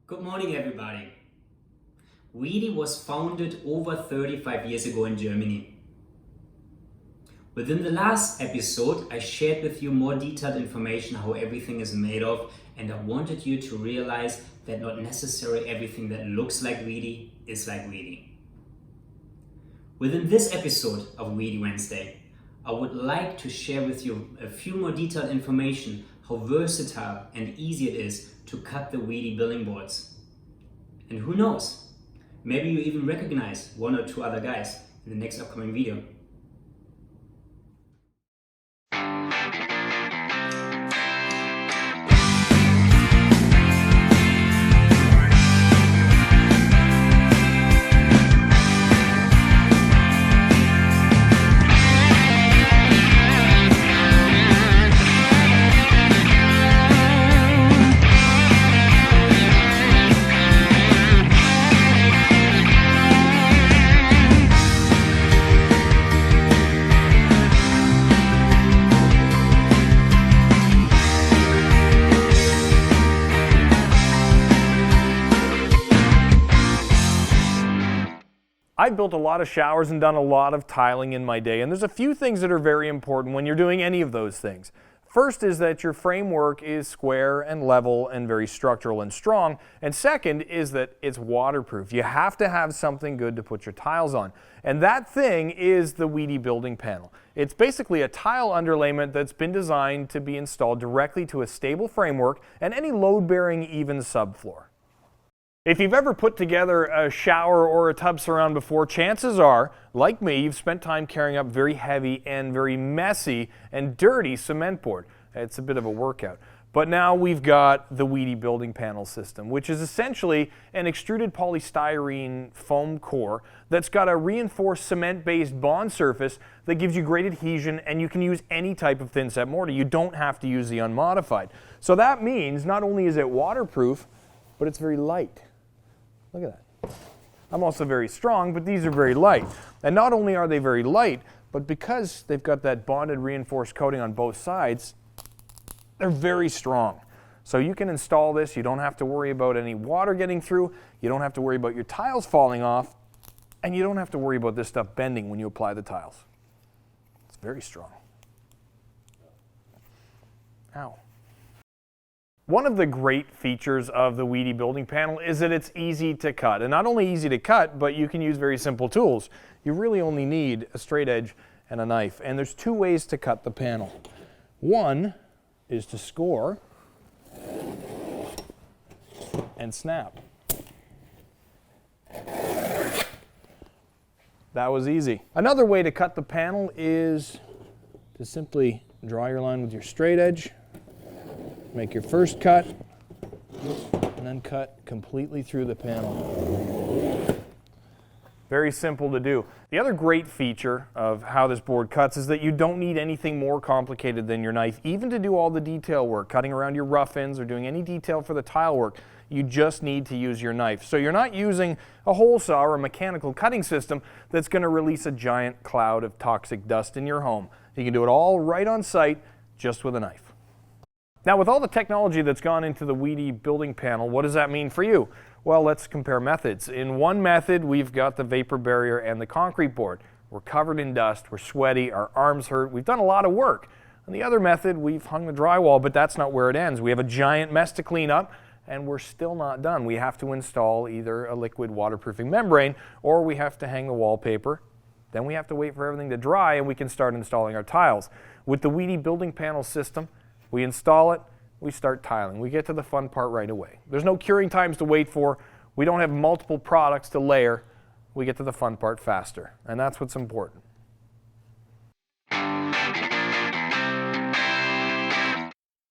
Good morning, everybody. Wedi was founded over 35 years ago in Germany. Within the last episode, I shared with you more detailed information how everything is made of, and I wanted you to realize that not necessarily everything that looks like wedi is like wedi. Within this episode of Wedi Wednesday, I would like to share with you a few more detailed information how versatile and easy it is to cut the wedi building boards. And who knows, maybe you even recognize one or two other guys in the next upcoming video. I've built a lot of showers and done a lot of tiling in my day, and there's a few things that are very important when you're doing any of those things. First is that your framework is square and level and very structural and strong, and second is that it's waterproof. You have to have something good to put your tiles on, and that thing is the wedi building panel. It's basically a tile underlayment that's been designed to be installed directly to a stable framework and any load-bearing even subfloor. If you've ever put together a shower or a tub surround before, chances are, like me, you've spent time carrying up very heavy and very messy and dirty cement board. It's a bit of a workout. But now we've got the wedi building panel system, which is essentially an extruded polystyrene foam core that's got a reinforced cement-based bond surface that gives you great adhesion, and you can use any type of thin set mortar. You don't have to use the unmodified. So that means not only is it waterproof, but it's very light. Look at that. I'm also very strong, but these are very light. And not only are they very light, but because they've got that bonded reinforced coating on both sides, they're very strong. So you can install this. You don't have to worry about any water getting through. You don't have to worry about your tiles falling off. And you don't have to worry about this stuff bending when you apply the tiles. It's very strong. Ow. One of the great features of the wedi building panel is that it's easy to cut. And not only easy to cut, but you can use very simple tools. You really only need a straight edge and a knife. And there's two ways to cut the panel. One is to score and snap. That was easy. Another way to cut the panel is to simply draw your line with your straight edge. Make your first cut, and then cut completely through the panel. Very simple to do. The other great feature of how this board cuts is that you don't need anything more complicated than your knife, even to do all the detail work, cutting around your rough ends or doing any detail for the tile work. You just need to use your knife. So you're not using a hole saw or a mechanical cutting system that's going to release a giant cloud of toxic dust in your home. You can do it all right on site, just with a knife. Now, with all the technology that's gone into the wedi building panel, what does that mean for you? Well, let's compare methods. In one method, we've got the vapor barrier and the concrete board. We're covered in dust, we're sweaty, our arms hurt, we've done a lot of work. In the other method, we've hung the drywall, but that's not where it ends. We have a giant mess to clean up, and we're still not done. We have to install either a liquid waterproofing membrane, or we have to hang the wallpaper. Then we have to wait for everything to dry, and we can start installing our tiles. With the wedi building panel system, we install it, we start tiling. We get to the fun part right away. There's no curing times to wait for. We don't have multiple products to layer. We get to the fun part faster, and that's what's important.